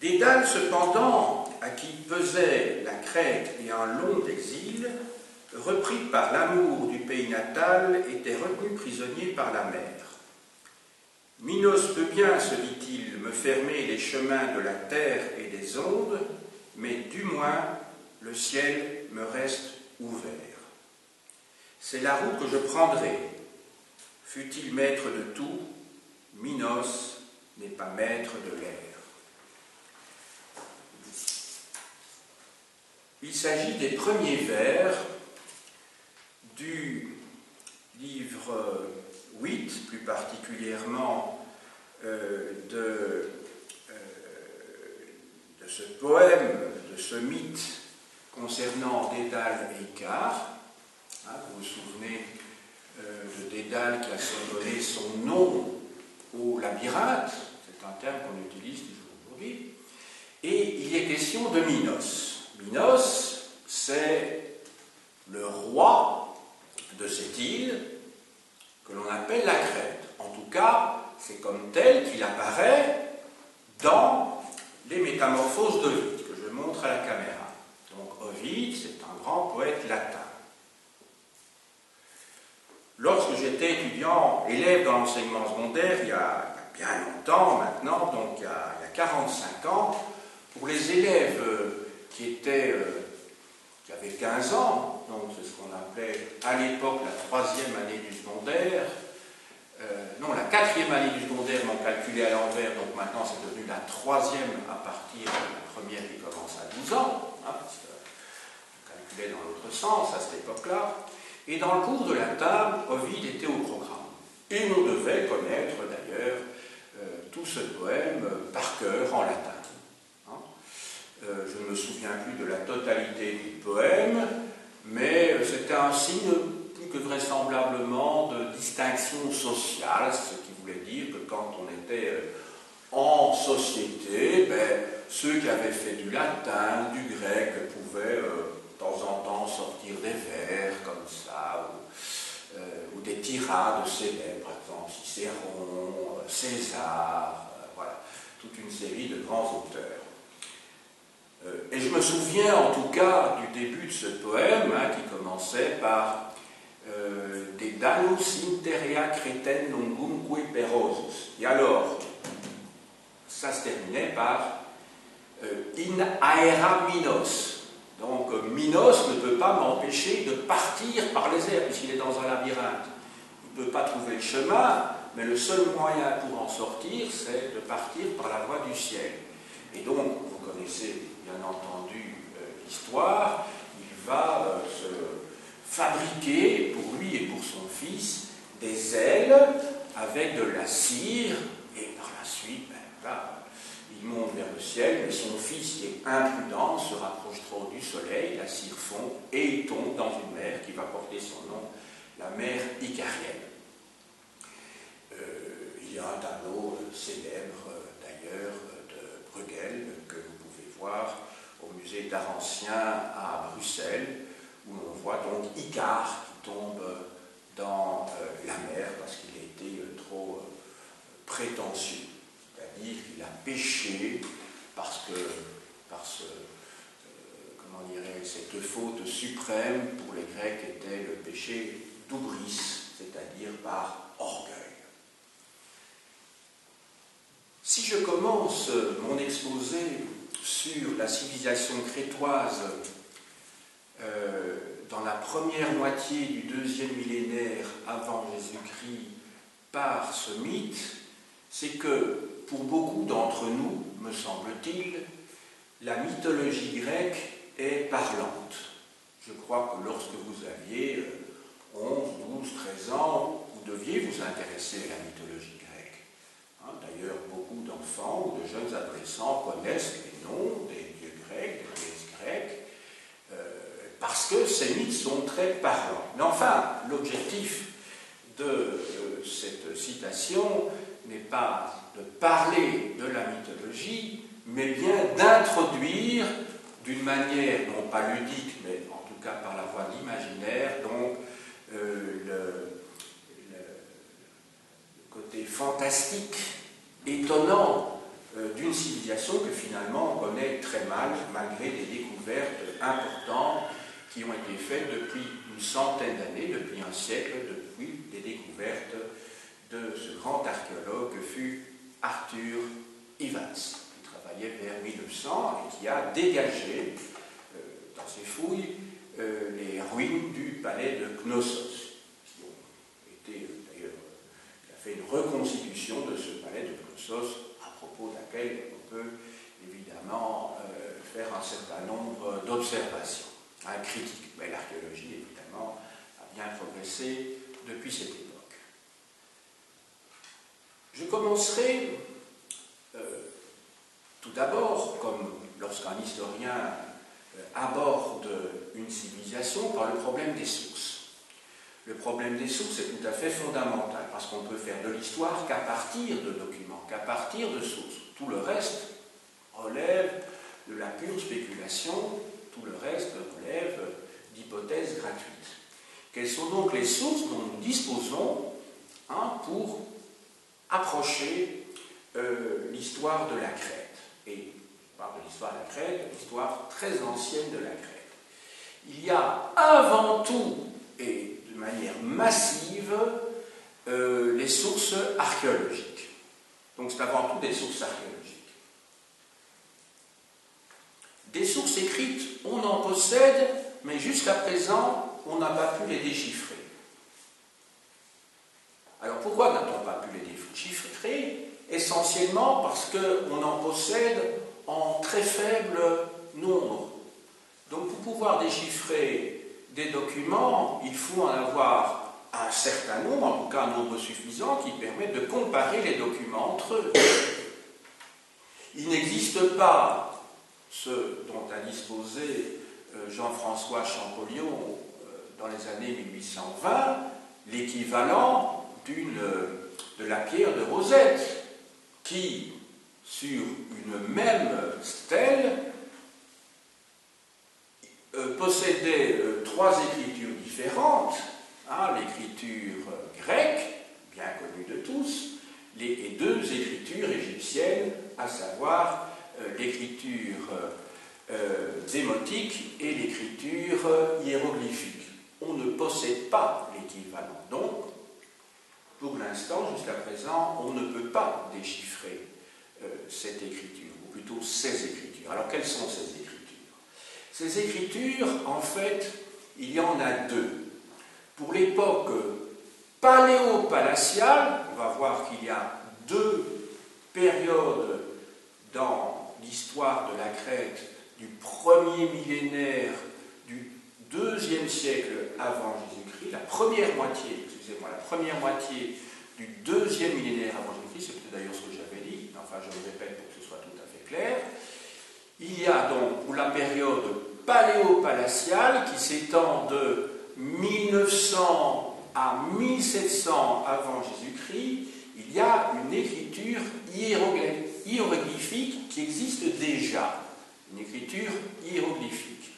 Dédale, cependant, à qui pesait la Crète et un long exil, repris par l'amour du pays natal, était retenu prisonnier par la mer. Minos peut bien, se dit-il, me fermer les chemins de la terre et des ondes, mais du moins le ciel me reste ouvert. C'est la route que je prendrai. Fût-il maître de tout, Minos n'est pas maître de l'air. Il s'agit des premiers vers du livre 8, plus particulièrement de ce poème, de ce mythe concernant Dédale et Icare. Vous vous souvenez de Dédale qui a donné son nom au labyrinthe, c'est un terme qu'on utilise toujours aujourd'hui, et il est question de Minos. Minos, c'est le roi de cette île que l'on appelle la Crète. En tout cas, c'est comme tel qu'il apparaît dans les Métamorphoses d'Ovide, que je montre à la caméra. Donc Ovide, c'est un grand poète latin. Lorsque j'étais étudiant, élève dans l'enseignement secondaire, il y a bien longtemps maintenant, donc il y a 45 ans, pour les élèves qui avaient 15 ans, donc c'est ce qu'on appelait à l'époque la troisième année du secondaire, la quatrième année du secondaire, mais on calculait à l'envers, donc maintenant c'est devenu la troisième à partir de la première qui commence à 12 ans, parce qu'on calculait dans l'autre sens à cette époque-là. Et dans le cours de latin, Ovide était au programme. Et on devait connaître d'ailleurs tout ce poème par cœur en latin. Je ne me souviens plus de la totalité du poème, mais c'était un signe plus que vraisemblablement de distinction sociale, ce qui voulait dire que quand on était en société, ceux qui avaient fait du latin, du grec, pouvaient de temps en temps sortir des vers comme ça, ou des tirades célèbres, par exemple Cicéron, César, voilà, toute une série de grands auteurs. Et je me souviens en tout cas du début de ce poème qui commençait par Dédalus interea Creten longumque perosus. Et alors, ça se terminait par in aera Minos. Donc Minos ne peut pas m'empêcher de partir par les airs, puisqu'il est dans un labyrinthe. Il ne peut pas trouver le chemin, mais le seul moyen pour en sortir, c'est de partir par la voie du ciel. Et donc, vous connaissez bien entendu l'histoire, il va se fabriquer pour lui et pour son fils des ailes avec de la cire, et par la suite, il monte vers le ciel, mais son fils, qui est imprudent, se rapproche trop du soleil, la cire fond, et il tombe dans une mer qui va porter son nom, la mer Icarienne. Il y a un tableau célèbre, d'ailleurs, de Bruegel, que vous pouvez voir au musée d'art ancien à Bruxelles, où on voit donc Icare qui tombe dans la mer parce qu'il a été trop prétentieux. C'est-à-dire qu'il a péché par cette faute suprême pour les Grecs était le péché d'oubris, c'est-à-dire par orgueil. Si je commence mon exposé sur la civilisation crétoise dans la première moitié du deuxième millénaire avant Jésus-Christ par ce mythe, c'est que pour beaucoup d'entre nous, me semble-t-il, la mythologie grecque est parlante. Je crois que lorsque vous aviez 11, 12, 13 ans, vous deviez vous intéresser à la mythologie grecque. D'ailleurs, beaucoup d'enfants ou de jeunes adolescents connaissent les noms des dieux grecs, des déesses grecques, parce que ces mythes sont très parlants. Mais enfin, l'objectif de cette citation n'est pas de parler de la mythologie, mais bien d'introduire d'une manière, non pas ludique, mais en tout cas par la voie de l'imaginaire, donc le côté fantastique, étonnant d'une civilisation que finalement on connaît très mal, malgré des découvertes importantes qui ont été faites depuis une centaine d'années, depuis un siècle, depuis les découvertes de ce grand archéologue que fut Arthur Evans, qui travaillait vers 1900 et qui a dégagé dans ses fouilles les ruines du palais de Knossos, qui ont été d'ailleurs, il a fait une reconstitution de ce palais de Knossos, à propos de laquelle on peut évidemment faire un certain nombre d'observations critiques. Mais l'archéologie, évidemment, a bien progressé depuis cette époque. Je commencerai tout d'abord, comme lorsqu'un historien aborde une civilisation, par le problème des sources. Le problème des sources est tout à fait fondamental, parce qu'on ne peut faire de l'histoire qu'à partir de documents, qu'à partir de sources. Tout le reste relève de la pure spéculation, tout le reste relève d'hypothèses gratuites. Quelles sont donc les sources dont nous disposons pour approcher l'histoire de la Crète? Et je parle de l'histoire de la Crète, de l'histoire très ancienne de la Crète. Il y a avant tout, et de manière massive, les sources archéologiques. Donc c'est avant tout des sources archéologiques. Des sources écrites, on en possède, mais jusqu'à présent, on n'a pas pu les déchiffrer. Alors pourquoi n'a-t-on pas pu les déchiffrer? Essentiellement parce qu'on en possède en très faible nombre. Donc pour pouvoir déchiffrer des documents, il faut en avoir un certain nombre, en tout cas un nombre suffisant, qui permet de comparer les documents entre eux. Il n'existe pas ce dont a disposé Jean-François Champollion dans les années 1820, l'équivalent de la pierre de Rosette, qui, sur une même stèle, possédait trois écritures différentes, l'écriture grecque, bien connue de tous, et deux écritures égyptiennes, à savoir l'écriture démotique et l'écriture hiéroglyphique. On ne possède pas l'équivalent. Donc, pour l'instant, jusqu'à présent, on ne peut pas déchiffrer cette écriture, ou plutôt ces écritures. Alors, quelles sont ces écritures? Ces écritures, en fait, il y en a deux. Pour l'époque paléo-palatiale, on va voir qu'il y a deux périodes dans l'histoire de la Crète du premier millénaire du deuxième siècle avant Jésus-Christ, la première moitié du deuxième millénaire avant Jésus-Christ, c'est peut-être d'ailleurs ce que j'avais dit, enfin je le répète pour que ce soit tout à fait clair. Il y a donc pour la période paléo-palatiale qui s'étend de 1900 à 1700 avant Jésus-Christ, il y a une écriture hiéroglyphique qui existe déjà, une écriture hiéroglyphique.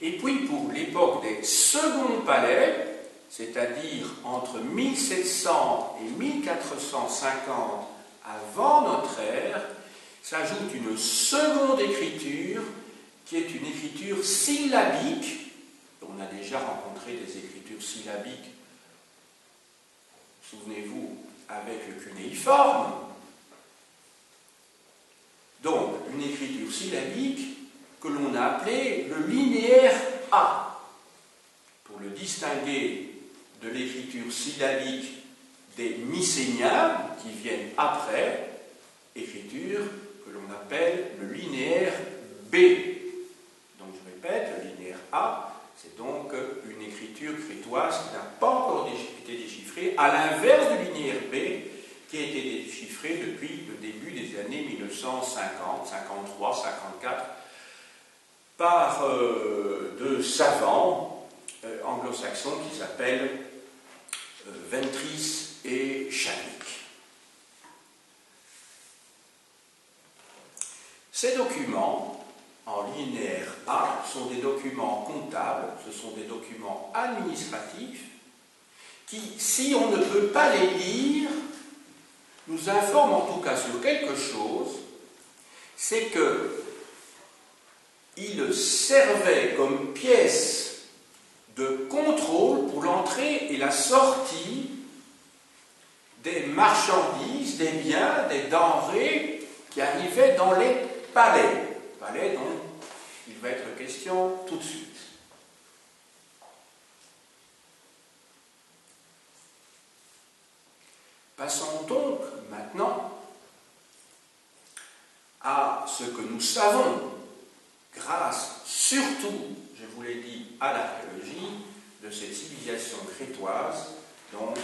Et puis pour l'époque des seconds palais, c'est-à-dire entre 1700 et 1450 avant notre ère, s'ajoute une seconde écriture qui est une écriture syllabique. On a déjà rencontré des écritures syllabiques, souvenez-vous, avec le cunéiforme. Donc, une écriture syllabique que l'on a appelée le linéaire A, pour le distinguer de l'écriture syllabique des Mycéniens, qui viennent après, écriture que l'on appelle le linéaire B. Donc, je répète, le linéaire A, c'est donc une écriture crétoise qui n'a pas encore été déchiffrée, à l'inverse du linéaire B, qui a été déchiffré depuis le début des années 1950, 53, 54, par deux savants anglo-saxons qui s'appellent Ventris et Chadwick. Ces documents, en linéaire A, sont des documents comptables, ce sont des documents administratifs, qui, si on ne peut pas les lire, nous informent en tout cas sur quelque chose c'est que il servait comme pièce de contrôle pour l'entrée et la sortie des marchandises, des biens, des denrées qui arrivaient dans les palais. Palais dont il va être question tout de suite. Passons donc maintenant à ce que nous savons, grâce surtout, je vous l'ai dit, à l'archéologie, de cette civilisation crétoise, donc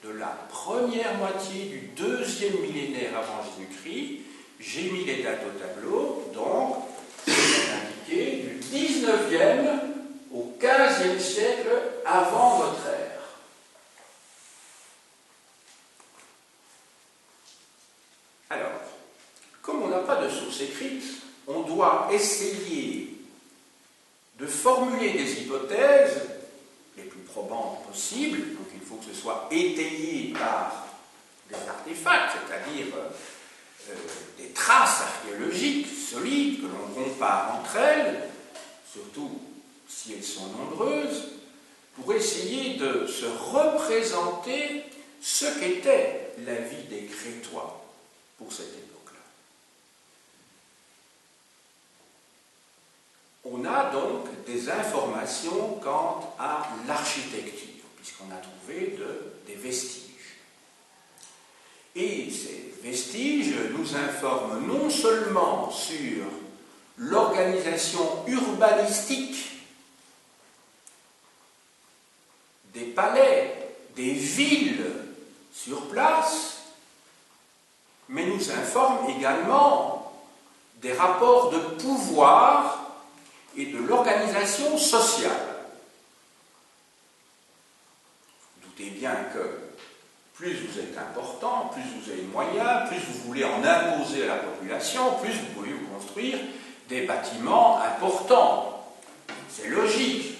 de la première moitié du deuxième millénaire avant Jésus-Christ. J'ai mis les dates au tableau, donc c'est indiqué du 19e au 15e siècle avant notre ère. Alors, comme on n'a pas de source écrite, on doit essayer de formuler des hypothèses les plus probantes possibles, donc il faut que ce soit étayé par des artefacts, c'est-à-dire des traces archéologiques solides que l'on compare entre elles, surtout si elles sont nombreuses, pour essayer de se représenter ce qu'était la vie des Crétois pour cette époque-là. On a donc des informations quant à l'architecture, puisqu'on a trouvé des vestiges. Et ces vestiges nous informent non seulement sur l'organisation urbanistique des palais, des villes sur place, mais nous informent également des rapports de pouvoir et de l'organisation sociale. Vous doutez bien que plus vous êtes important, plus vous avez de moyens, plus vous voulez en imposer à la population, plus vous pouvez vous construire des bâtiments importants. C'est logique.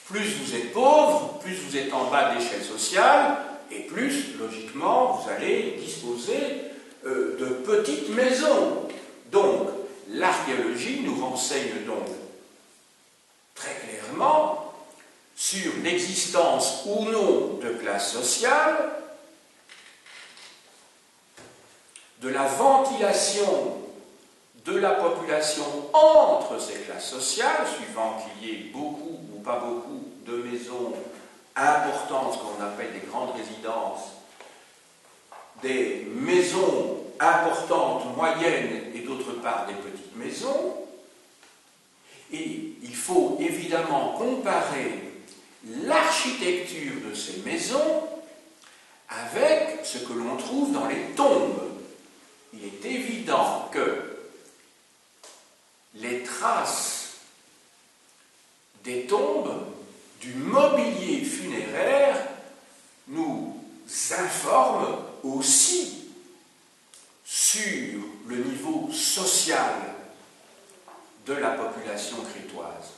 Plus vous êtes pauvre, plus vous êtes en bas de l'échelle sociale, et plus, logiquement, vous allez disposer de petites maisons. Donc, l'archéologie nous renseigne donc très clairement sur l'existence ou non de classes sociales, de la ventilation de la population entre ces classes sociales, suivant qu'il y ait beaucoup ou pas beaucoup de maisons importantes, ce qu'on appelle des grandes résidences, des maisons importantes, moyennes, et d'autre part des petites maisons. Et il faut évidemment comparer l'architecture de ces maisons avec ce que l'on trouve dans les tombes. Il est évident que les traces des tombes, du mobilier funéraire, nous informent aussi sur le niveau social de la population crétoise.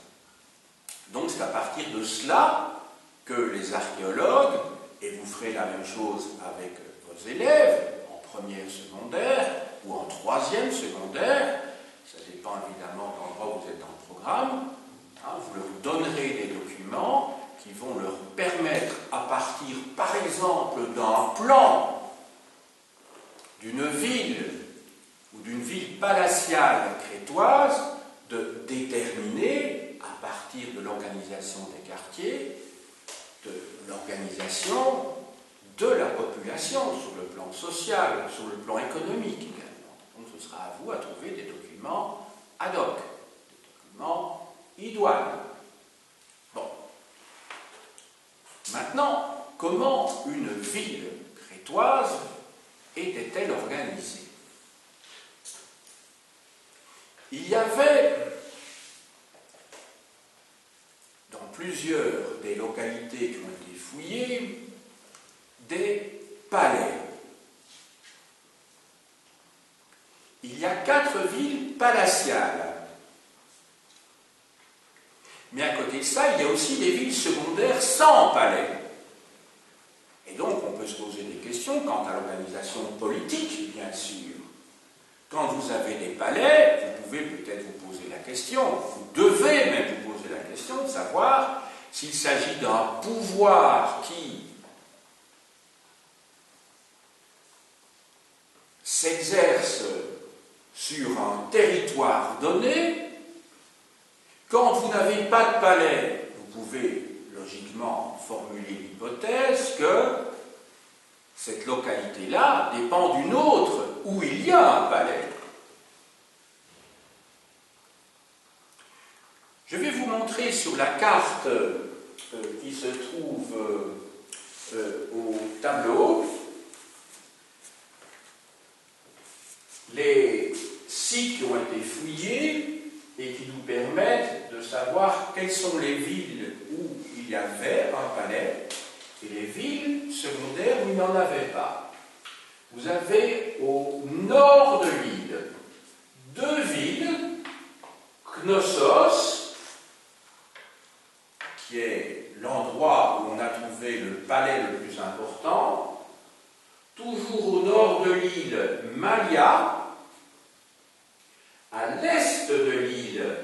Donc c'est à partir de cela que les archéologues, et vous ferez la même chose avec vos élèves, en première secondaire ou en troisième secondaire, ça dépend évidemment de l'endroit où vous êtes dans le programme, vous leur donnerez des documents qui vont leur permettre, à partir par exemple d'un plan d'une ville ou d'une ville palatiale crétoise, de déterminer, à partir de l'organisation des quartiers, de l'organisation de la population sur le plan social, sur le plan économique également. Donc ce sera à vous à trouver des documents ad hoc, des documents idoines. Bon. Maintenant, comment une ville crétoise était-elle organisée? Il y avait, dans plusieurs des localités qui ont été fouillées, des palais. Il y a 4 villes palatiales. Mais à côté de ça, il y a aussi des villes secondaires sans palais. Et donc, on peut se poser des questions quant à l'organisation politique, bien sûr. Quand vous avez des palais, vous pouvez peut-être vous poser la question, vous devez même vous poser la question de savoir s'il s'agit d'un pouvoir qui s'exerce sur un territoire donné. Quand vous n'avez pas de palais, vous pouvez logiquement formuler l'hypothèse que cette localité-là dépend d'une autre où il y a un palais. Je vais vous montrer sur la carte qui se trouve au tableau les sites qui ont été fouillés et qui nous permettent de savoir quelles sont les villes où il y avait un palais et les villes secondaires où il n'y en avait pas. Vous avez au nord de l'île deux villes, Knossos, qui est l'endroit où on a trouvé le palais le plus important, toujours au nord de l'île, Malia, à l'est de l'île,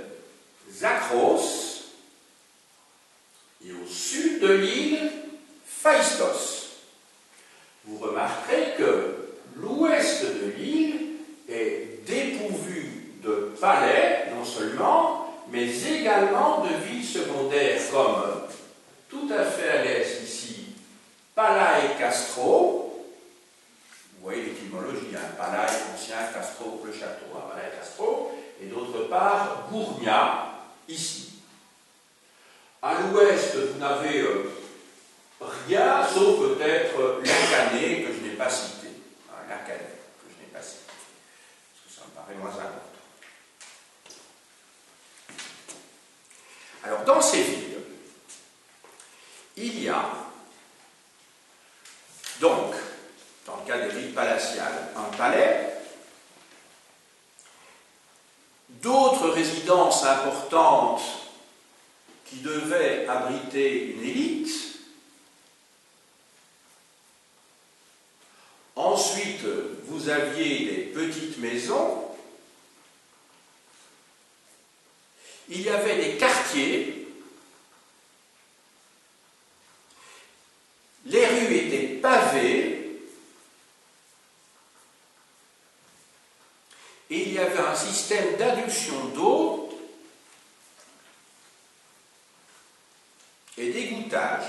Zakros, et au sud de l'île, Phaistos. Vous remarquerez que l'ouest de l'île est dépourvu de palais, non seulement, mais également de villes secondaires, comme tout à fait à l'est ici, Palae Castro. Vous voyez l'étymologie, Palae ancien, Castro, le château, Palae Castro, et d'autre part, Gournia, ici. À l'ouest, vous n'avez rien, sauf peut-être Lacanais, que je n'ai pas cité. Lacanais, que je n'ai pas cité. Parce que ça me paraît moins important. Alors, dans ces villes, il y a, donc, dans le cas des villes palatiales, un palais, d'autres résidences importantes qui devaient abriter une élite. Ensuite, vous aviez des petites maisons. Il y avait des quartiers. Les rues étaient pavées. Et il y avait un système d'adduction d'eau et d'égouttage.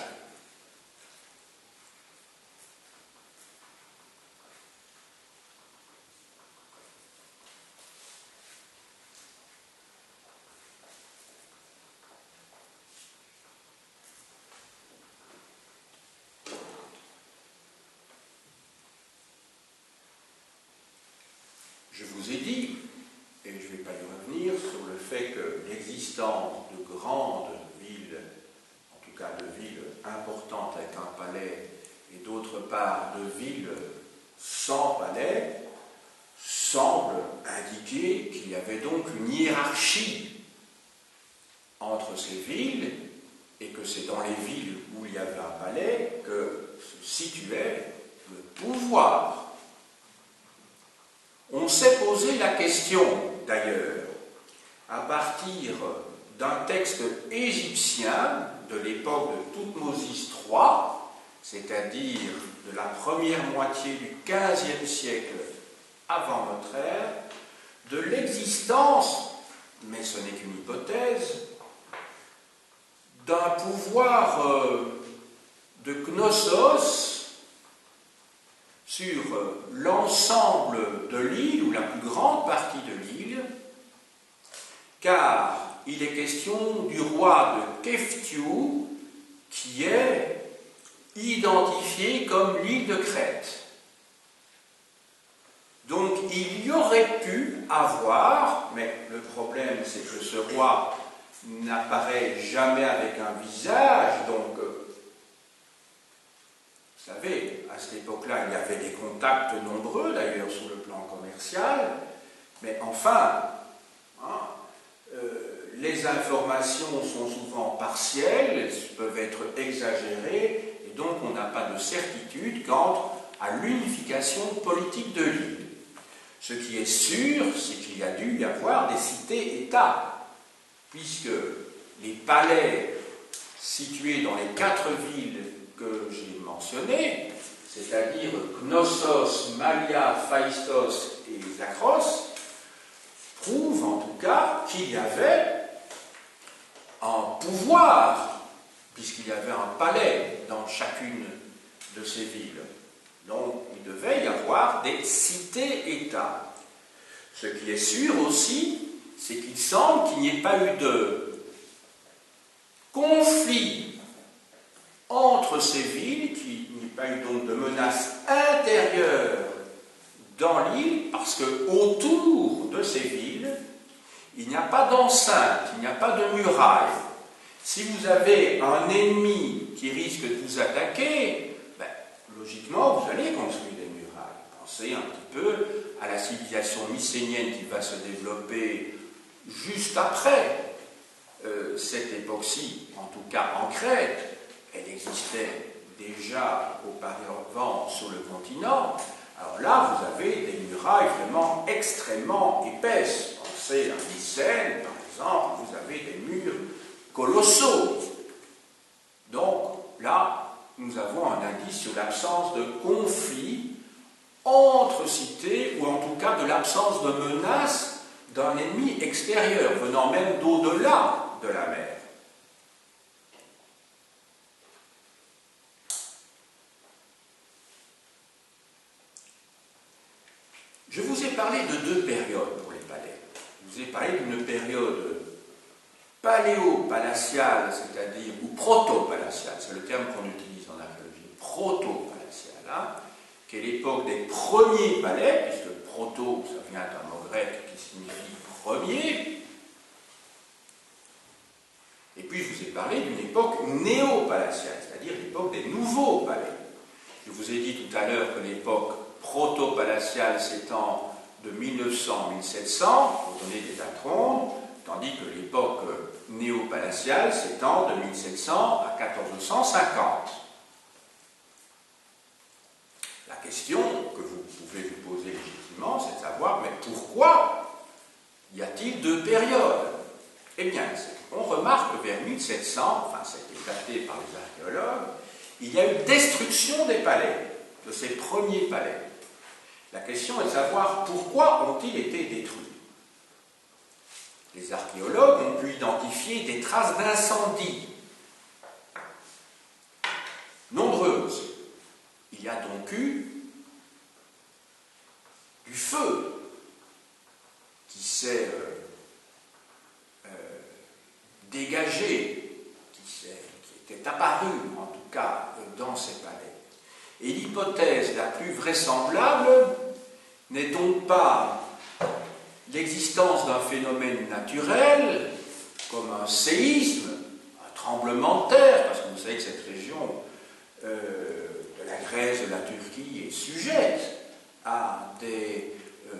Je vous ai dit, et je ne vais pas y revenir, sur le fait que l'existence de grandes villes, en tout cas de villes importantes avec un palais, et d'autre part de villes sans palais, semble indiquer qu'il y avait donc une hiérarchie entre ces villes, et que c'est dans les villes où il y avait un palais que se situait le pouvoir. On s'est posé la question, d'ailleurs, à partir d'un texte égyptien de l'époque de Thoutmôsis III, c'est-à-dire de la première moitié du XVe siècle avant notre ère, de l'existence, mais ce n'est qu'une hypothèse, d'un pouvoir de Knossos sur l'ensemble de l'île, ou la plus grande partie de l'île, car il est question du roi de Keftiu, qui est identifié comme l'île de Crète. Donc il y aurait pu avoir, mais le problème c'est que ce roi n'apparaît jamais avec un visage, donc vous savez, à cette époque-là, il y avait des contacts nombreux, d'ailleurs, sur le plan commercial, mais enfin, les informations sont souvent partielles, elles peuvent être exagérées, et donc on n'a pas de certitude quant à l'unification politique de l'île. Ce qui est sûr, c'est qu'il y a dû y avoir des cités-États, puisque les palais situés dans les 4 villes que j'ai mentionnées, c'est-à-dire Knossos, Malia, Phaistos et Zakros, prouvent en tout cas qu'il y avait un pouvoir, puisqu'il y avait un palais dans chacune de ces villes. Donc il devait y avoir des cités-États. Ce qui est sûr aussi, c'est qu'il semble qu'il n'y ait pas eu de conflit entre ces villes, qu'il n'y ait pas eu donc de menace intérieure dans l'île, parce que autour de ces villes, il n'y a pas d'enceinte, il n'y a pas de muraille. Si vous avez un ennemi qui risque de vous attaquer, logiquement, vous allez construire des murailles. Pensez un petit peu à la civilisation mycénienne qui va se développer juste après cette époque-ci, en tout cas en Crète. Elle existait déjà auparavant sur le continent. Alors là, vous avez des murailles vraiment extrêmement épaisses. Pensez à Mycène, par exemple, vous avez des murs colossaux. Donc là, nous avons un indice sur l'absence de conflit entre cités, ou en tout cas de l'absence de menace d'un ennemi extérieur, venant même d'au-delà de la mer. Je vous ai parlé de 2 périodes pour les palais. Je vous ai parlé d'une période paléo-palatiale, c'est-à-dire, ou proto-palatiale, c'est le terme qu'on utilise en archéologie, proto-palatiale, hein, qui est l'époque des premiers palais, puisque proto, ça vient d'un mot grec qui signifie premier. Et puis je vous ai parlé d'une époque néo-palatiale, c'est-à-dire l'époque des nouveaux palais. Je vous ai dit tout à l'heure que l'époque proto-palatiale s'étend de 1900 à 1700, pour donner des dates rondes, tandis que l'époque néo-palatiale s'étend de 1700 à 1450. La question que vous pouvez vous poser légitimement, c'est de savoir, mais pourquoi y a-t-il 2 périodes? Eh bien, on remarque que vers 1700, enfin c'est daté par les archéologues, il y a eu destruction des palais, de ces premiers palais. La question est de savoir pourquoi ont-ils été détruits. Les archéologues ont pu identifier des traces d'incendie nombreuses. Il y a donc eu du feu qui s'est dégagé, qui était apparu en tout cas dans ces palais. Et l'hypothèse la plus vraisemblable n'est donc pas l'existence d'un phénomène naturel, comme un séisme, un tremblement de terre, parce que vous savez que cette région de la Grèce, de la Turquie est sujette à des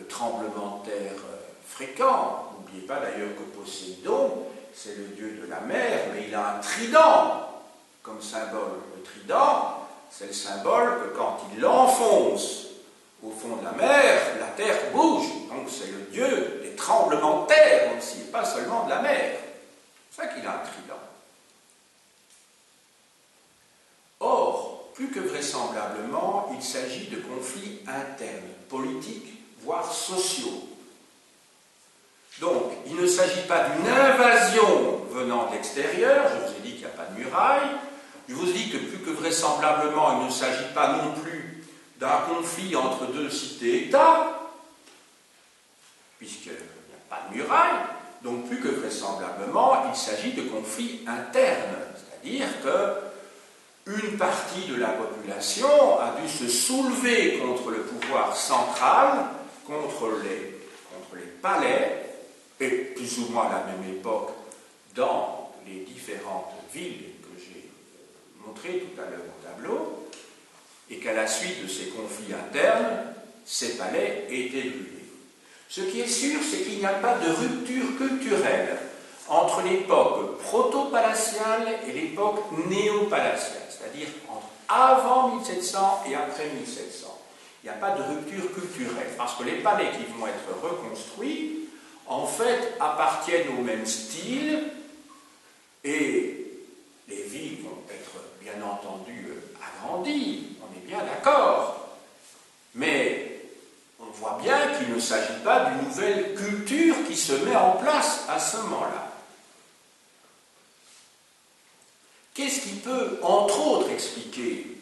tremblements de terre fréquents. N'oubliez pas d'ailleurs que Poséidon, c'est le dieu de la mer, mais il a un trident comme symbole. Le trident, c'est le symbole que quand il l'enfonce au fond de la mer, la terre bouge. Donc c'est le dieu des tremblements de terre aussi, pas seulement de la mer. C'est ça qu'il a un trident. Or, plus que vraisemblablement, il s'agit de conflits internes, politiques, voire sociaux. Donc, il ne s'agit pas d'une invasion venant de l'extérieur, je vous ai dit qu'il n'y a pas de muraille, je vous ai dit que plus que vraisemblablement, il ne s'agit pas non plus d'un conflit entre 2 cités-États, puisqu'il n'y a pas de muraille, donc plus que vraisemblablement, il s'agit de conflits internes, c'est-à-dire qu'une partie de la population a dû se soulever contre le pouvoir central, contre les palais, et plus ou moins à la même époque dans les différentes villes que j'ai montrées tout à l'heure au tableau, et qu'à la suite de ces conflits internes, ces palais étaient brûlés. Ce qui est sûr, c'est qu'il n'y a pas de rupture culturelle entre l'époque proto-palatiale et l'époque néo-palatiale, c'est-à-dire entre avant 1700 et après 1700. n'y a pas de rupture culturelle, parce que les palais qui vont être reconstruits, en fait, appartiennent au même style, et les villes vont être, bien entendu, agrandies, on est bien d'accord, mais on voit bien qu'il ne s'agit pas d'une nouvelle culture qui se met en place à ce moment-là. Qu'est-ce qui peut, entre autres, expliquer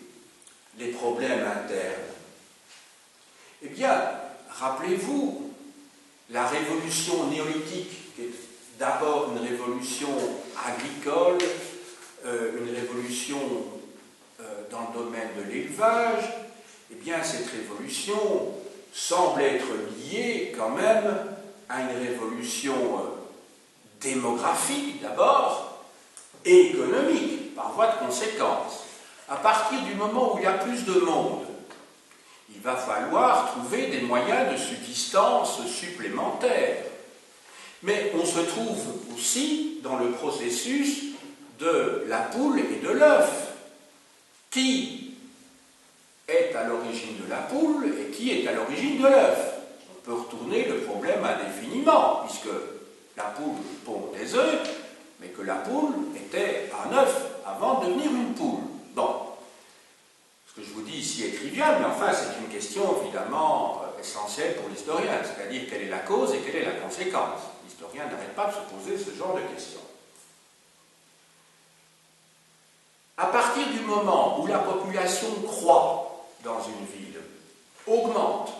les problèmes internes? Eh bien, rappelez-vous, la révolution néolithique, qui est d'abord une révolution agricole, une révolution dans le domaine de l'élevage, eh bien, cette révolution semble être liée quand même à une révolution démographique d'abord, et économique, par voie de conséquence. À partir du moment où il y a plus de monde, il va falloir trouver des moyens de subsistance supplémentaires. Mais on se trouve aussi dans le processus de la poule et de l'œuf. Qui est à l'origine de la poule et qui est à l'origine de l'œuf? On peut retourner le problème indéfiniment, puisque la poule pond des œufs, mais que la poule était un œuf avant de devenir une poule. Bon, ce que je vous dis ici est trivial, mais enfin c'est une question évidemment essentielle pour l'historien, c'est-à-dire quelle est la cause et quelle est la conséquence. L'historien n'arrête pas de se poser ce genre de questions. À partir du moment où la population croît dans une ville, augmente,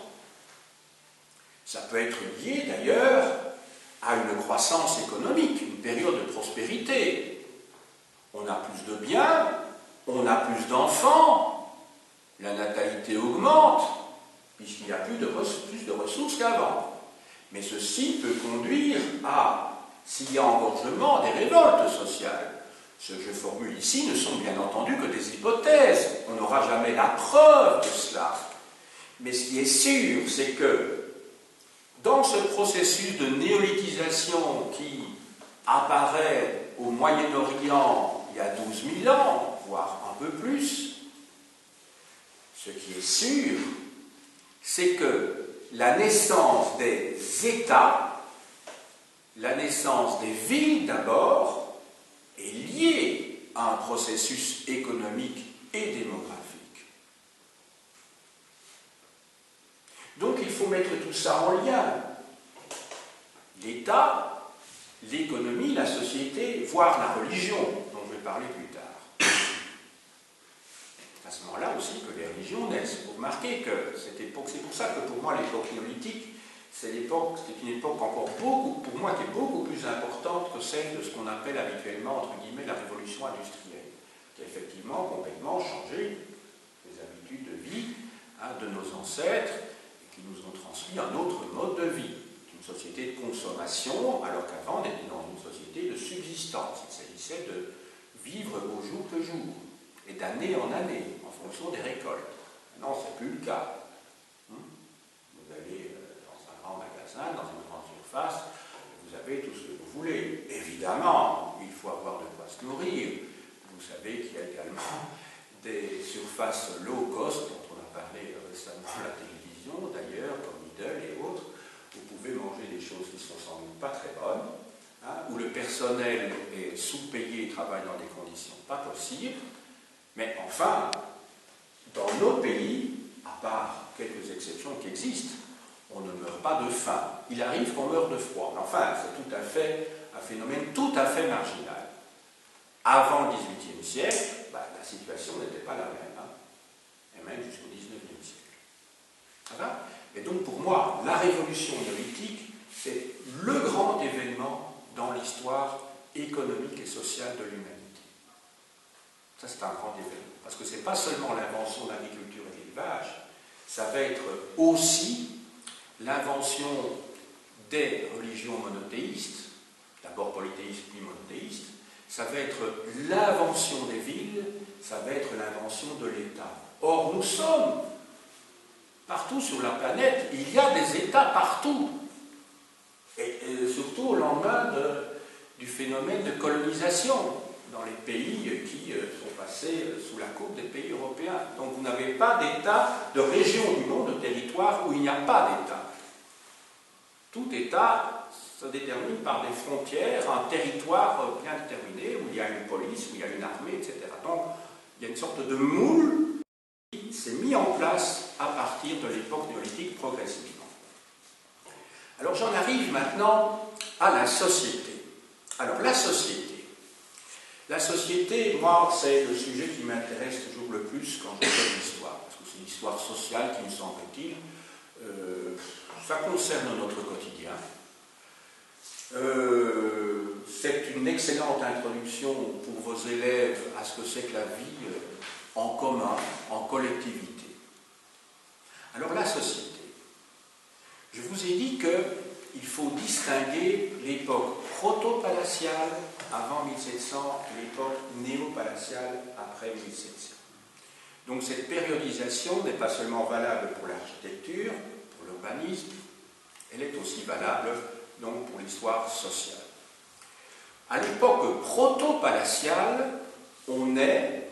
ça peut être lié d'ailleurs à une croissance économique, une période de prospérité. On a plus de biens, on a plus d'enfants, la natalité augmente, puisqu'il y a plus de ressources qu'avant. Mais ceci peut conduire à, s'il y a engorgement, des révoltes sociales. Ce que je formule ici ne sont bien entendu que des hypothèses. On n'aura jamais la preuve de cela. Mais ce qui est sûr, c'est que dans ce processus de néolithisation qui apparaît au Moyen-Orient il y a 12 000 ans, voire un peu plus, ce qui est sûr, c'est que la naissance des États, la naissance des villes d'abord, est liée à un processus économique et démographique. Donc il faut mettre tout ça en lien. L'État, l'économie, la société, voire la religion, dont je vais parler plus tard. C'est à ce moment-là aussi que les religions naissent. Vous remarquez que cette époque, c'est pour ça que pour moi l'époque néolithique, c'est une époque encore beaucoup, pour moi, qui est beaucoup plus importante que celle de ce qu'on appelle habituellement, entre guillemets, la révolution industrielle, qui a effectivement complètement changé les habitudes de vie de nos ancêtres, qui nous ont transmis un autre mode de vie, une société de consommation, alors qu'avant on était dans une société de subsistance. Il s'agissait de vivre au jour le jour, et d'année en année, en fonction des récoltes. Maintenant, ce n'est plus le cas. Vous allez dans un grand magasin, dans une grande surface, vous avez tout ce que vous voulez. Évidemment, il faut avoir de quoi se nourrir. Vous savez qu'il y a également des surfaces low cost, dont on a parlé récemment à la télévision, d'ailleurs, comme Lidl et autres. Vous pouvez manger des choses qui sont sans doute pas très bonnes, où le personnel est sous-payé et travaille dans des conditions pas possibles. Mais enfin, dans nos pays, à part quelques exceptions qui existent, on ne meurt pas de faim. Il arrive qu'on meure de froid. Mais enfin, c'est tout à fait un phénomène tout à fait marginal. Avant le XVIIIe siècle, la situation n'était pas la même, et même jusqu'au XIXe siècle. Voilà. Et donc pour moi, la révolution néolithique, c'est le grand événement dans l'histoire économique et sociale de l'humanité. Ça, c'est un grand événement. Parce que ce n'est pas seulement l'invention de l'agriculture et de l'élevage, ça va être aussi l'invention des religions monothéistes, d'abord polythéistes puis monothéistes, ça va être l'invention des villes, ça va être l'invention de l'État. Or, nous sommes partout sur la planète, il y a des États partout. Et surtout au lendemain du phénomène de colonisation. dans les pays qui sont passés sous la coupe des pays européens. Donc vous n'avez pas d'État, de région du monde, de territoire où il n'y a pas d'État. Tout État se détermine par des frontières, un territoire bien déterminé, où il y a une police, où il y a une armée, etc. Donc il y a une sorte de moule qui s'est mis en place à partir de l'époque néolithique progressivement. Alors j'en arrive maintenant à la société. Alors la société. La société, moi, c'est le sujet qui m'intéresse toujours le plus quand je fais l'histoire, parce que c'est l'histoire sociale qui me semble-t-il. Ça concerne notre quotidien. C'est une excellente introduction pour vos élèves à ce que c'est que la vie en commun, en collectivité. Alors la société. Je vous ai dit qu'il faut distinguer l'époque proto-palatiale avant 1700 et l'époque néo-palatiale après 1700. Donc cette périodisation n'est pas seulement valable pour l'architecture, pour l'urbanisme, elle est aussi valable donc pour l'histoire sociale. À l'époque proto-palatiale, on est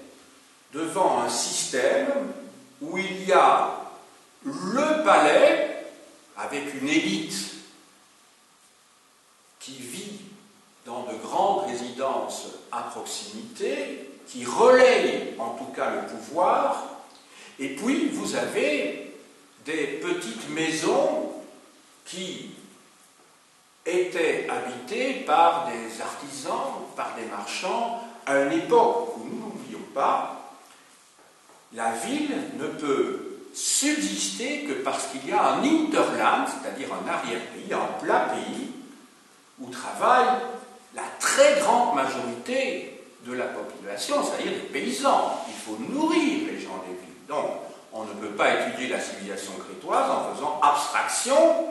devant un système où il y a le palais avec une élite qui vit dans de grandes résidences à proximité, qui relaye en tout cas le pouvoir, et puis vous avez des petites maisons qui étaient habitées par des artisans, par des marchands, à une époque où, nous n'oublions pas, la ville ne peut subsister que parce qu'il y a un hinterland, c'est-à-dire un arrière-pays, un plat pays, où travaille la très grande majorité de la population, c'est-à-dire les paysans. Il faut nourrir les gens des villes. Donc, on ne peut pas étudier la civilisation crétoise en faisant abstraction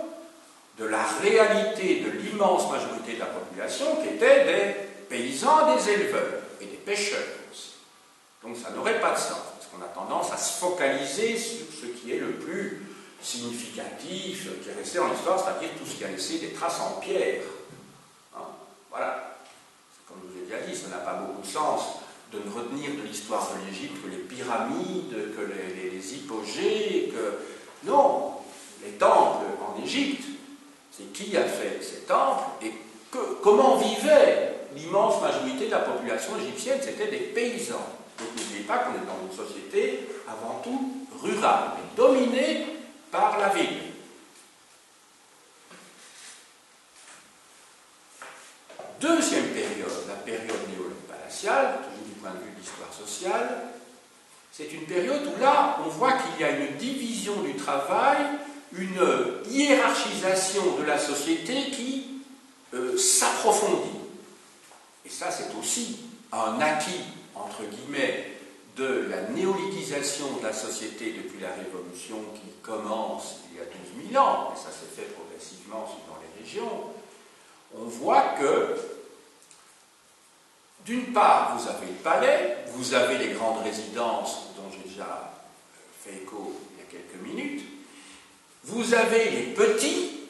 de la réalité de l'immense majorité de la population qui étaient des paysans, des éleveurs et des pêcheurs aussi. Donc ça n'aurait pas de sens, parce qu'on a tendance à se focaliser sur ce qui est le plus significatif, qui est resté dans l'histoire, c'est-à-dire tout ce qui a laissé des traces en pierre. Hein, voilà. Comme je vous ai déjà dit, ça n'a pas beaucoup de sens de ne retenir de l'histoire de l'Égypte que les pyramides, que les hypogées, que... Non, les temples en Égypte, c'est qui a fait ces temples et comment vivait l'immense majorité de la population égyptienne, c'était des paysans. Donc n'oubliez pas qu'on est dans une société avant tout rurale, mais dominée par la ville. Deuxième période, la période néo-palatiale, toujours du point de vue de l'histoire sociale, c'est une période où là, on voit qu'il y a une division du travail, une hiérarchisation de la société qui s'approfondit. Et ça, c'est aussi un acquis, entre guillemets, de la néolithisation de la société depuis la Révolution qui commence il y a 12 000 ans, et ça s'est fait progressivement suivant les régions. On voit que, d'une part, vous avez le palais, vous avez les grandes résidences dont j'ai déjà fait écho il y a quelques minutes, vous avez les petits,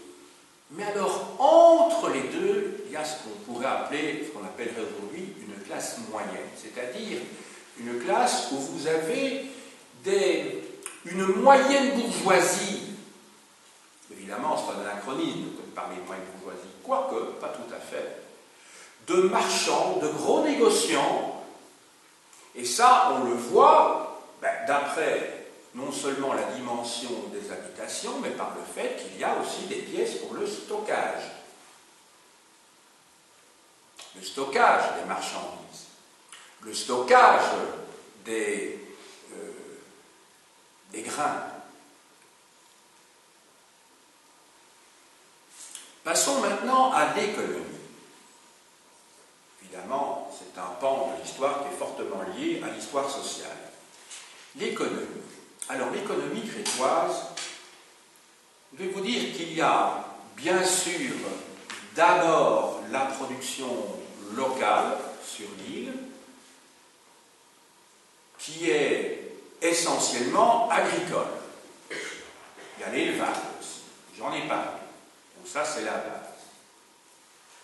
mais alors entre les deux, il y a ce qu'on pourrait appeler, ce qu'on appellerait aujourd'hui une classe moyenne, c'est-à-dire une classe où vous avez une moyenne bourgeoisie. Évidemment, c'est un anachronisme de parler de moyenne bourgeoisie, quoique, pas tout à fait, de marchands, de gros négociants, et ça, on le voit d'après non seulement la dimension des habitations, mais par le fait qu'il y a aussi des pièces pour le stockage. Le stockage des marchandises, le stockage des grains. Passons maintenant à l'économie. Évidemment, c'est un pan de l'histoire qui est fortement lié à l'histoire sociale. L'économie. Alors, l'économie crétoise, je vais vous dire qu'il y a, bien sûr, d'abord la production locale sur l'île, qui est essentiellement agricole. Il y a l'élevage aussi, j'en ai parlé. Donc ça, c'est la base.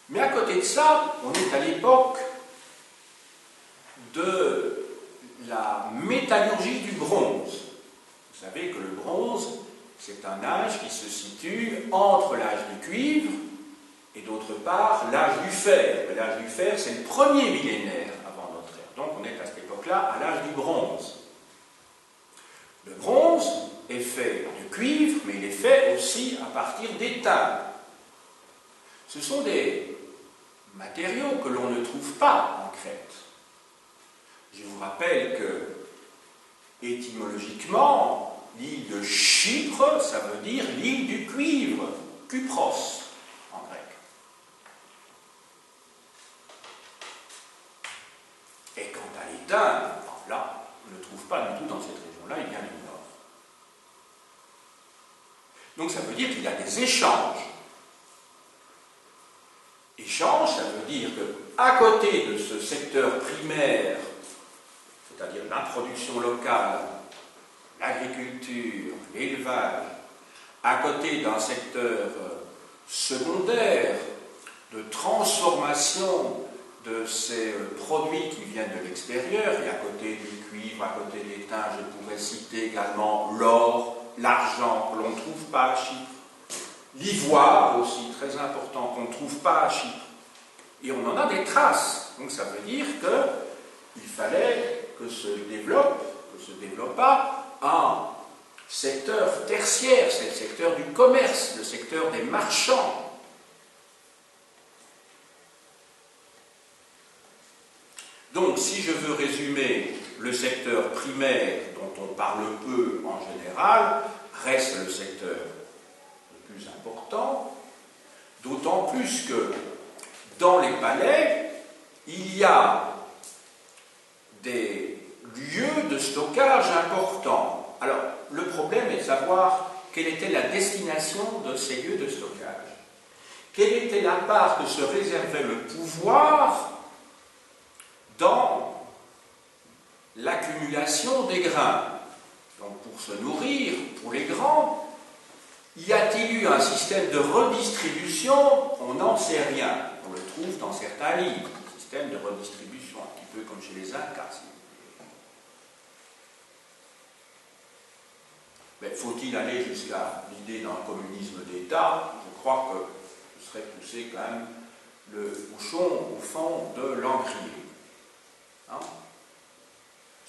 Mais à côté de ça, on est à l'époque de la métallurgie du bronze. Vous savez que le bronze, c'est un âge qui se situe entre l'âge du cuivre et d'autre part l'âge du fer. L'âge du fer, c'est le premier millénaire avant notre ère. Donc on est à cette époque-là à l'âge du bronze. Le bronze est fait de cuivre, mais il est fait aussi à partir d'étain. Ce sont des matériaux que l'on ne trouve pas en Crète. Je vous rappelle que, étymologiquement, l'île de Chypre, ça veut dire l'île du cuivre, Kupros, en grec. Et quant à l'étain, là, on ne le trouve pas du tout dans cette région-là, il vient du nord. Donc ça veut dire qu'il y a des échanges. Échange, ça veut dire qu'à côté de ce secteur primaire, c'est-à-dire la production locale, l'agriculture, l'élevage, à côté d'un secteur secondaire de transformation de ces produits qui viennent de l'extérieur, et à côté du cuivre, à côté de l'étain, je pourrais citer également l'or, l'argent que l'on ne trouve pas à Chypre, l'ivoire aussi, très important, qu'on ne trouve pas à Chypre. Et on en a des traces. Donc ça veut dire qu'il fallait que se développa un secteur tertiaire, c'est le secteur du commerce, le secteur des marchands. Donc si je veux résumer le secteur primaire dont on parle peu en général, reste le secteur le plus important, d'autant plus que dans les palais, il y a des lieux de stockage importants. Alors, le problème est de savoir quelle était la destination de ces lieux de stockage. Quelle était la part que se réservait le pouvoir dans l'accumulation des grains. Donc, pour se nourrir, pour les grands, y a-t-il eu un système de redistribution? On n'en sait rien. On le trouve dans certains livres, un système de redistribution, un petit peu comme chez les Incas. Mais faut-il aller jusqu'à l'idée d'un communisme d'État? Je crois que ce serait pousser quand même le bouchon au fond de l'encrier. Hein?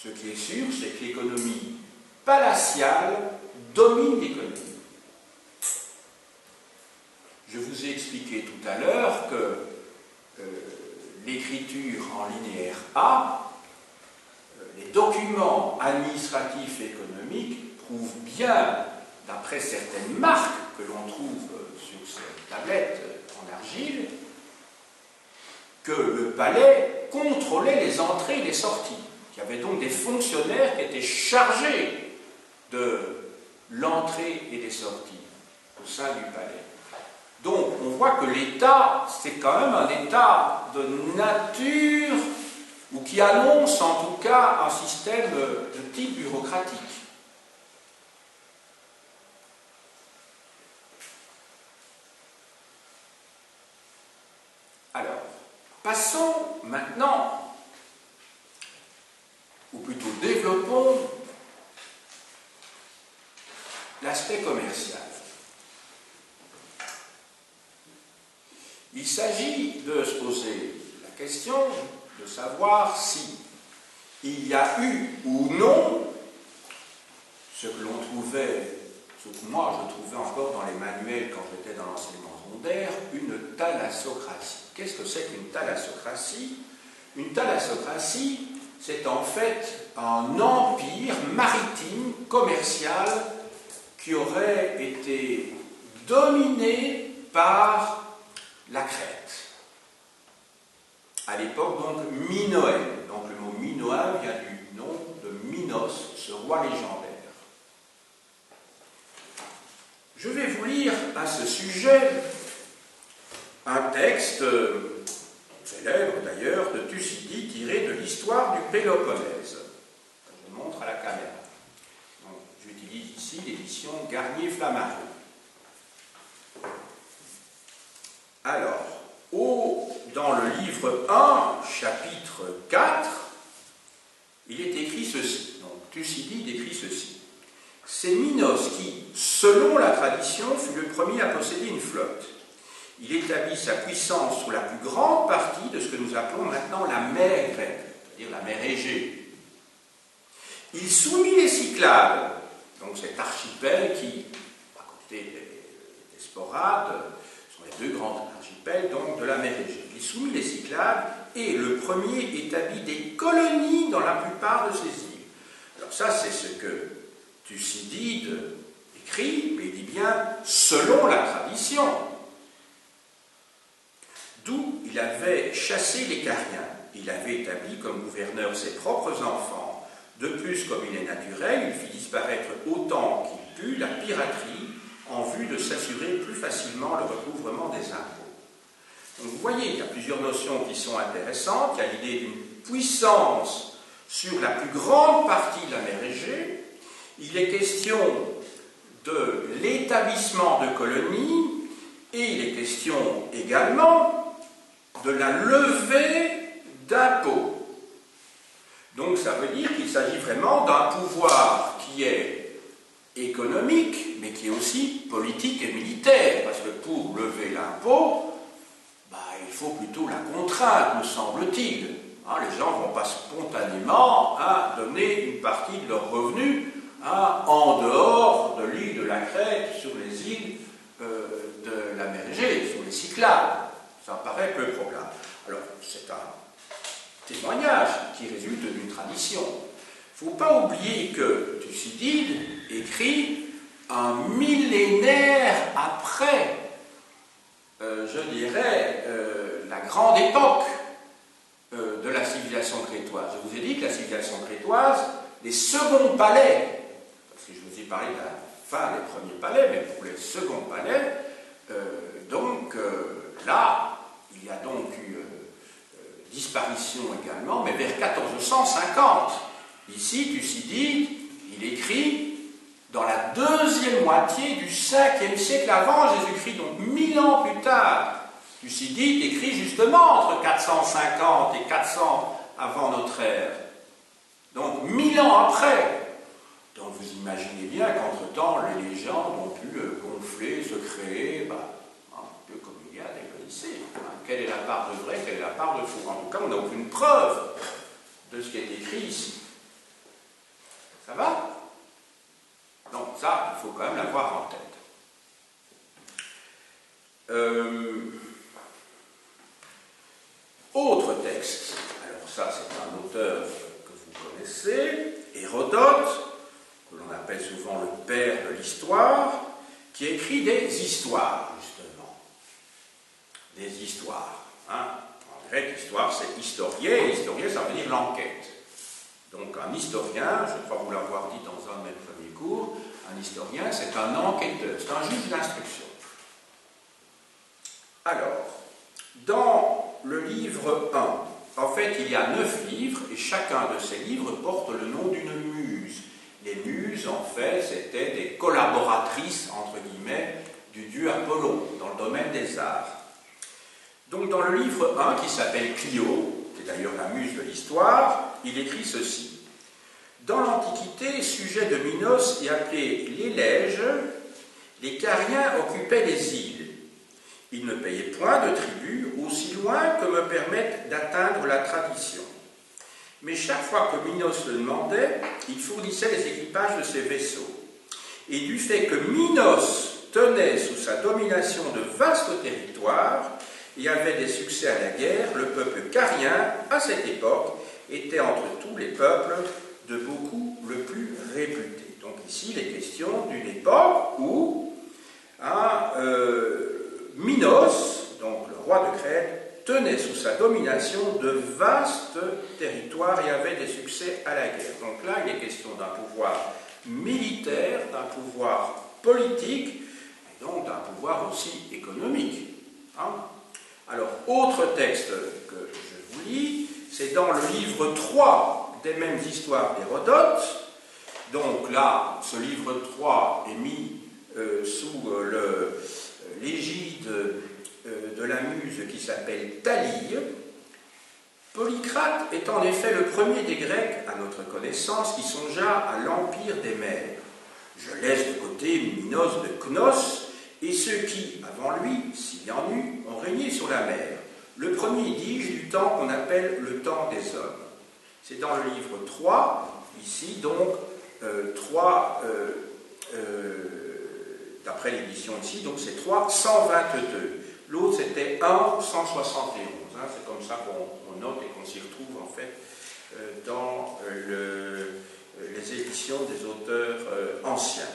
Ce qui est sûr, c'est que l'économie palatiale domine l'économie. Je vous ai expliqué tout à l'heure que l'écriture en linéaire A, les documents administratifs et économiques prouvent bien, d'après certaines marques que l'on trouve sur ces tablettes en argile, que le palais contrôlait les entrées et les sorties. Il y avait donc des fonctionnaires qui étaient chargés de l'entrée et des sorties au sein du palais. Donc, on voit que l'État, c'est quand même un État de nature, ou qui annonce en tout cas un système de type bureaucratique. Alors, passons maintenant, ou plutôt développons, l'aspect commercial. Il s'agit de se poser la question de savoir si il y a eu ou non ce que l'on trouvait, ce que moi je trouvais encore dans les manuels quand j'étais dans l'enseignement secondaire, une thalassocratie. Qu'est-ce que c'est qu'une thalassocratie? Une thalassocratie, c'est en fait un empire maritime, commercial, qui aurait été dominé par la Crète. À l'époque, donc, minoenne. Donc, le mot minoen vient du nom de Minos, ce roi légendaire. Je vais vous lire à ce sujet un texte célèbre d'ailleurs de Thucydide tiré de l'histoire du Péloponnèse. Je le montre à la caméra. J'utilise ici l'édition Garnier-Flammarion. Alors, dans le livre 1, chapitre 4, ceci. Donc, Thucydide écrit ceci. C'est Minos qui, selon la tradition, fut le premier à posséder une flotte. Il établit sa puissance sur la plus grande partie de ce que nous appelons maintenant la mer grecque, c'est-à-dire la mer Égée. Il soumit les Cyclades, donc cet archipel qui, à côté des Sporades, sont les deux grands archipels donc, de la mer Égée. Il soumit les Cyclades et le premier établit des colonies dans la plupart de ces îles. Alors ça, c'est ce que Thucydide écrit, mais il dit bien selon la tradition. D'où il avait chassé les Cariens. Il avait établi comme gouverneur ses propres enfants. De plus, comme il est naturel, il fit disparaître autant qu'il put la piraterie en vue de s'assurer plus facilement le recouvrement des impôts. Donc vous voyez, il y a plusieurs notions qui sont intéressantes. Il y a l'idée d'une puissance sur la plus grande partie de la mer Égée. Il est question de l'établissement de colonies et il est question également de la levée d'impôts. Donc ça veut dire qu'il s'agit vraiment d'un pouvoir qui est économique, mais qui est aussi politique et militaire, parce que pour lever l'impôt, il faut plutôt la contrainte, me semble-t-il. Les gens ne vont pas spontanément donner une partie de leurs revenus en dehors de l'île de la Crète, sur les îles de la mer Égée, sur les Cyclades. Ça paraît peu probable. Alors, c'est un témoignage qui résulte d'une tradition. Il ne faut pas oublier que Thucydide écrit un millénaire après, je dirais, la grande époque de la civilisation crétoise. Je vous ai dit que la civilisation crétoise, les seconds palais, parce que je vous ai parlé de la fin des premiers palais, mais pour les seconds palais, là, il y a donc eu disparition également, mais vers 1450. Ici, Thucydide, il écrit dans la deuxième moitié du 5e siècle avant Jésus-Christ, donc 1000 ans plus tard. Thucydide écrit justement entre 450 et 400 avant notre ère. Donc 1000 ans après. Donc vous imaginez bien qu'entre-temps, les légendes ont pu gonfler, se créer, un peu comme il y a des lycées. Quelle est la part de vrai, quelle est la part de faux? En tout cas, on n'a aucune preuve de ce qui est écrit ici. Ça va? Donc ça, il faut quand même l'avoir en tête. Autre texte. Alors ça, c'est un auteur que vous connaissez, Hérodote, que l'on appelle souvent le père de l'histoire, qui écrit des histoires, justement. Des histoires. En grec, histoire, c'est historien, et historien, ça veut dire l'enquête. Donc un historien, je crois vous l'avoir dit dans un de mes premiers cours, un historien, c'est un enquêteur, c'est un juge d'instruction. Alors, dans le livre 1, en fait, il y a 9 livres, et chacun de ces livres porte le nom d'une muse. Les muses, en fait, c'était des collaboratrices, entre guillemets, du dieu Apollon, dans le domaine des arts. Donc, dans le livre 1, qui s'appelle Clio, qui est d'ailleurs la muse de l'histoire, il écrit ceci. Dans l'Antiquité, sujet de Minos et appelé l'Élège, les Cariens occupaient les îles. Ils ne payaient point de tribut, aussi loin que me permettent d'atteindre la tradition. Mais chaque fois que Minos le demandait, il fournissait les équipages de ses vaisseaux. Et du fait que Minos tenait sous sa domination de vastes territoires et avait des succès à la guerre, le peuple carien, à cette époque, était entre tous les peuples de beaucoup le plus réputé. Donc ici, il est question d'une époque où Minos, donc le roi de Crète, tenait sous sa domination de vastes territoires et avait des succès à la guerre. Donc là, il est question d'un pouvoir militaire, d'un pouvoir politique, et donc d'un pouvoir aussi économique. Alors, autre texte que je vous lis, c'est dans le livre 3 des mêmes histoires d'Hérodote. Donc là, ce livre 3 est mis sous l'égide de la muse qui s'appelle Thalie. Polycrate est en effet le premier des Grecs, à notre connaissance, qui songea à l'empire des mers. Je laisse de côté Minos de Cnos et ceux qui, avant lui, s'il y en eut, ont régné sur la mer. Le premier, dis-je, du temps qu'on appelle le temps des hommes. C'est dans le livre 3, ici, donc, 3, d'après l'édition ici, donc c'est 3, 122. L'autre, c'était 1, 171. Hein, c'est comme ça qu'on note et qu'on s'y retrouve, en fait, dans les éditions des auteurs anciens.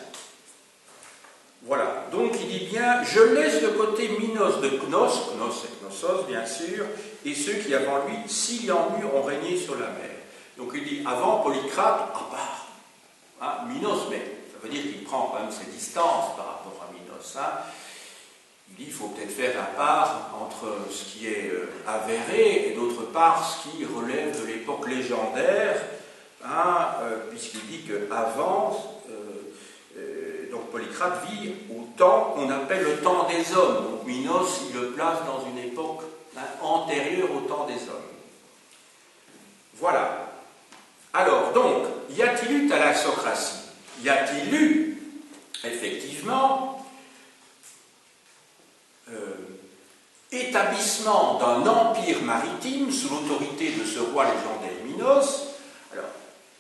Voilà, donc il dit bien, je laisse de côté Minos de Cnos, Cnos c'est Knossos bien sûr, et ceux qui avant lui, s'il y en eut, ont régné sur la mer. Donc il dit, avant Polycrate, à part, hein, Minos, mais ça veut dire qu'il prend quand même ses distances par rapport à Minos. Hein. Il dit, il faut peut-être faire la part entre ce qui est avéré et d'autre part ce qui relève de l'époque légendaire, hein, puisqu'il dit qu'avant, donc Polycrate vit au temps qu'on appelle le temps des hommes. Donc Minos, il le place dans une époque antérieure au temps des hommes. Voilà. Alors, donc, y a-t-il eu thalassocratie? Y a-t-il eu, effectivement, établissement d'un empire maritime sous l'autorité de ce roi légendaire Minos? Alors,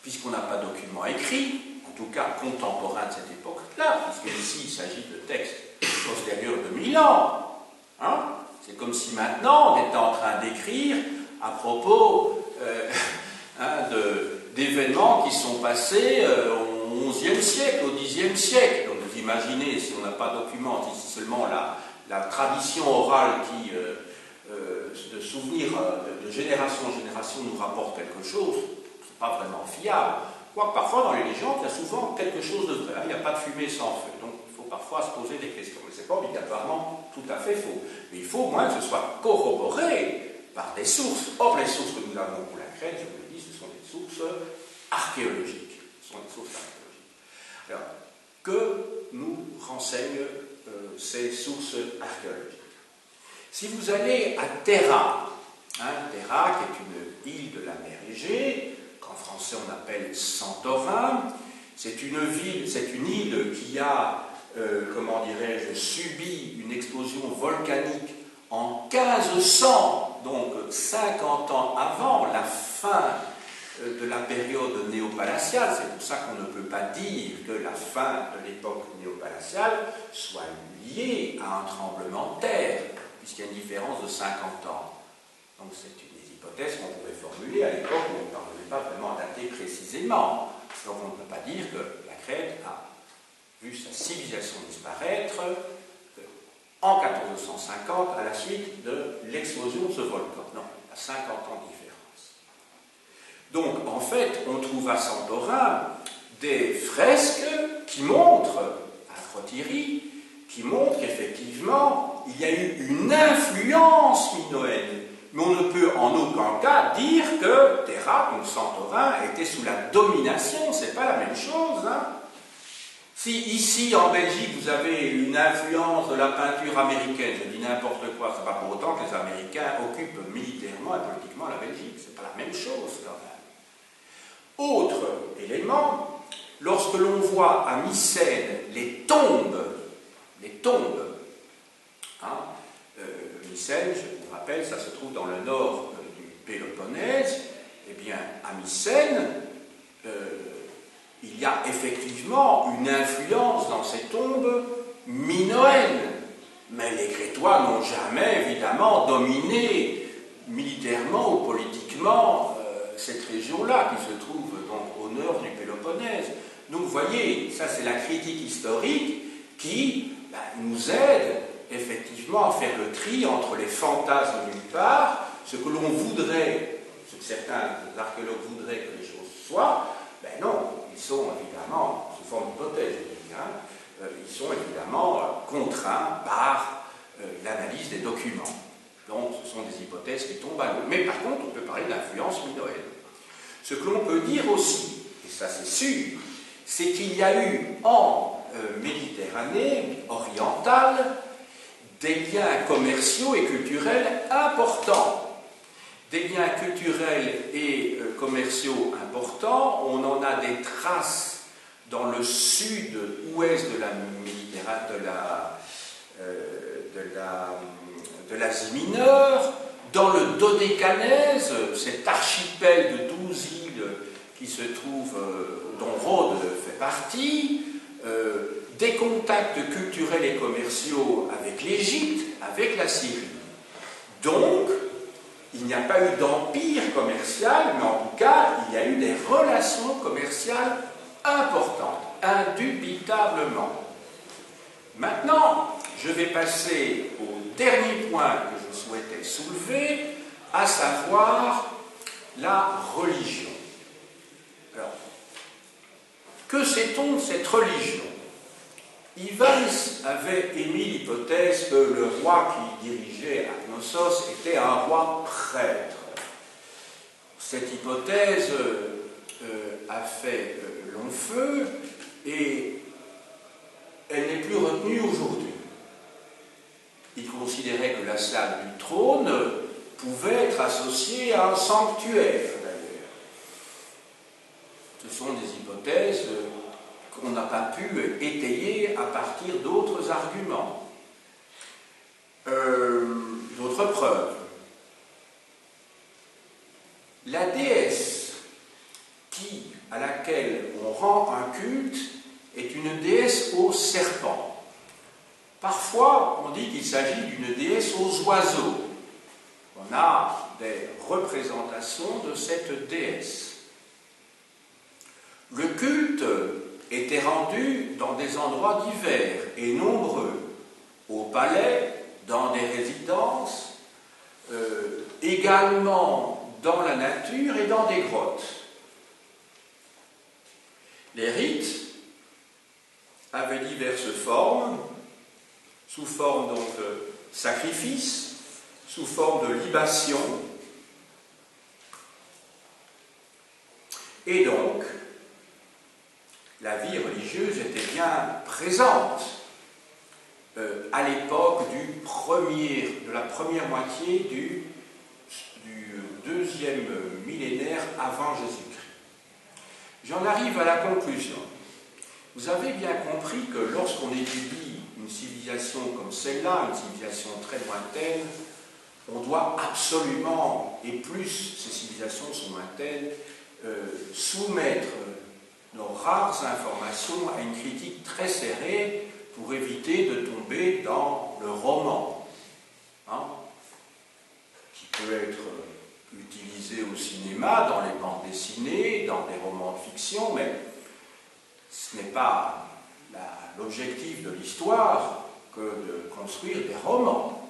puisqu'on n'a pas de document écrit, en tout cas contemporain de cette époque-là, puisque ici il s'agit de textes postérieurs de 1000 ans. Hein? C'est comme si maintenant on était en train d'écrire à propos d'événements qui sont passés au XIe siècle, au Xe siècle. Donc vous imaginez, si on n'a pas de document, si c'est seulement la tradition orale qui, de souvenir de génération en génération, nous rapporte quelque chose, c'est pas vraiment fiable. Quoique parfois dans les légendes, il y a souvent quelque chose de vrai. Il n'y a pas de fumée sans feu. Donc il faut parfois se poser des questions. Mais ce n'est pas obligatoirement tout à fait faux. Mais il faut au moins que ce soit corroboré par des sources. Or, les sources que nous avons pour la Crète, je vous l'ai dit, ce sont des sources archéologiques. Ce sont des sources archéologiques. Alors, que nous renseignent ces sources archéologiques? Si vous allez à Terra, Terra qui est une île de la mer Égée, qu'en français on appelle Santorin, c'est une île qui a, comment dirais-je, subi une explosion volcanique en 1500, donc 50 ans avant la fin de la période néopalatiale. C'est pour ça qu'on ne peut pas dire que la fin de l'époque néopalatiale soit liée à un tremblement de terre, puisqu'il y a une différence de 50 ans. Donc c'est une des hypothèses qu'on pouvait formuler à l'époque où on ne parvenait pas vraiment à dater précisément. Donc on ne peut pas dire que la Crète a vu sa civilisation disparaître en 1450 à la suite de l'explosion de ce volcan. Non, il y a 50 ans de différence. Donc en fait, on trouve à Santorin des fresques qui montrent, à Acrotiri, qui montrent qu'effectivement, il y a eu une influence minoenne. Mais on ne peut en aucun cas dire que Terra, donc Santorin, était sous la domination. C'est pas la même chose. Hein. Si ici, en Belgique, vous avez une influence de la peinture américaine, je dis n'importe quoi, c'est pas pour autant que les Américains occupent militairement et politiquement la Belgique. C'est pas la même chose, quand même. Autre élément, lorsque l'on voit à Mycène les tombes, hein, Mycène, je vous rappelle, ça se trouve dans le nord du Péloponnèse, eh bien, à Mycène, il y a effectivement une influence dans ces tombes minoenne. Mais les Crétois n'ont jamais, évidemment, dominé militairement ou politiquement cette région-là, qui se trouve donc au nord du Péloponnèse. Donc, vous voyez, ça c'est la critique historique qui nous aide effectivement à faire le tri entre les fantasmes d'une part, ce que l'on voudrait, ce que certains archéologues voudraient que les choses soient, ben non, ils sont évidemment, sous forme d'hypothèse, ils sont évidemment contraints par l'analyse des documents. Donc ce sont des hypothèses qui tombent à l'eau. Mais par contre, on peut parler d'influence minoenne. Ce que l'on peut dire aussi, et ça c'est sûr, c'est qu'il y a eu en Méditerranée orientale des liens commerciaux et culturels importants. des biens culturels et commerciaux importants. On en a des traces dans le sud-ouest de la Méditerranée, de l'Asie mineure, dans le Dodécanèse, cet archipel de 12 îles qui se trouve, dont Rhodes fait partie, des contacts culturels et commerciaux avec l'Égypte, avec la Syrie. Donc, il n'y a pas eu d'empire commercial, mais en tout cas, il y a eu des relations commerciales importantes, indubitablement. Maintenant, je vais passer au dernier point que je souhaitais soulever, à savoir la religion. Alors, que sait-on de cette religion? Evans avait émis l'hypothèse que le roi qui dirigeait Knossos était un roi prêtre. Cette hypothèse a fait long feu et elle n'est plus retenue aujourd'hui. Il considérait que la salle du trône pouvait être associée à un sanctuaire, d'ailleurs. Ce sont des hypothèses qu'on n'a pas pu étayer à partir d'autres arguments, d'autres preuves. La déesse à laquelle on rend un culte est une déesse au serpent. Parfois, on dit qu'il s'agit d'une déesse aux oiseaux. On a des représentations de cette déesse. Le culte était rendu dans des endroits divers et nombreux, au palais, dans des résidences, également dans la nature et dans des grottes. Les rites avaient diverses formes, sous forme donc de sacrifice, sous forme de libation, et donc la vie religieuse était bien présente à l'époque de la première moitié du deuxième millénaire avant Jésus-Christ. J'en arrive à la conclusion. Vous avez bien compris que lorsqu'on étudie une civilisation comme celle-là, une civilisation très lointaine, on doit absolument, et plus ces civilisations sont lointaines, soumettre nos rares informations à une critique très serrée pour éviter de tomber dans le roman, qui peut être utilisé au cinéma, dans les bandes dessinées, dans des romans de fiction, mais ce n'est pas l'objectif de l'histoire que de construire des romans.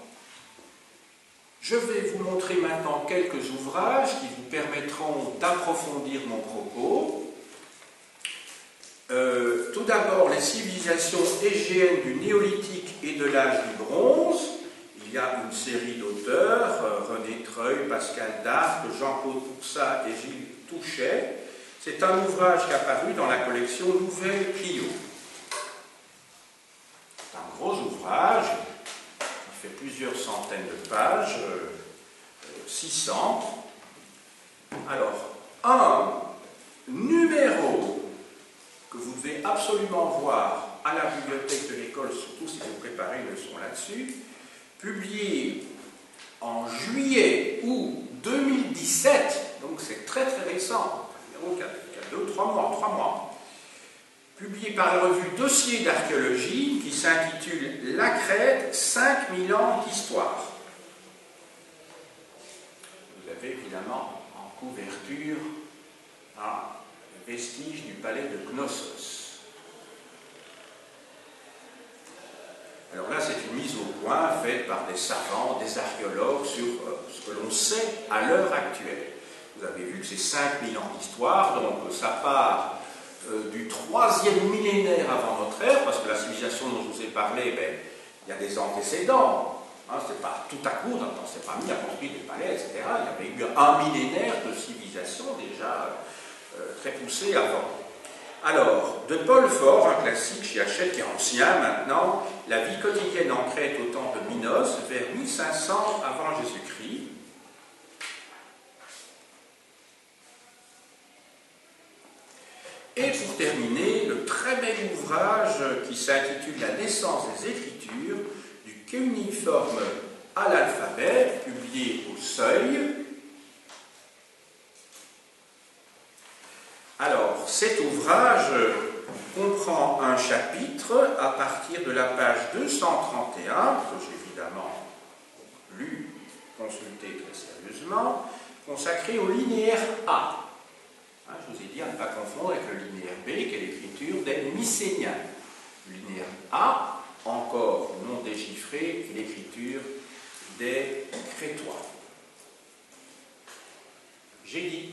Je vais vous montrer maintenant quelques ouvrages qui vous permettront d'approfondir mon propos. Tout d'abord, les civilisations égéennes du néolithique et de l'âge du bronze. Il y a une série d'auteurs, René Treuil, Pascal Darc, Jean-Claude Poursat et Gilles Touchet. C'est un ouvrage qui est apparu dans la collection Nouvelle Clio. C'est un gros ouvrage, il fait plusieurs centaines de pages, 600. Alors, un numéro que vous devez absolument voir à la bibliothèque de l'école, surtout si vous préparez une leçon là-dessus, publié en juillet-août 2017, donc c'est très très récent, donc il y a 3 mois, publié par la revue Dossier d'archéologie qui s'intitule La Crète, 5000 ans d'histoire. Vous avez évidemment en couverture les vestiges du palais de Knossos. Alors là, c'est une mise au point faite par des savants, des archéologues sur ce que l'on sait à l'heure actuelle. Vous avez vu que c'est 5000 ans d'histoire, donc ça part du 3e millénaire avant notre ère, parce que la civilisation dont je vous ai parlé, il y a des antécédents. C'est pas tout à coup, on ne s'est pas mis à construire des palais, etc. Il y avait eu un millénaire de civilisation déjà très poussée avant. Alors, de Paul Fort, un classique chez Hachette qui est ancien maintenant, La vie quotidienne en Crète au temps de Minos, vers 1500 avant Jésus-Christ. Et pour terminer, le très bel ouvrage qui s'intitule La naissance des Écritures, du cunéiforme à l'alphabet, publié au Seuil. Alors, cet ouvrage comprend un chapitre à partir de la page 231, que j'ai évidemment lu, consulté très sérieusement, consacré au linéaire A. Je vous ai dit à ne pas confondre avec le linéaire B, qui est l'écriture des Mycéniens. Le linéaire A, encore non déchiffré, est l'écriture des Crétois. J'ai dit.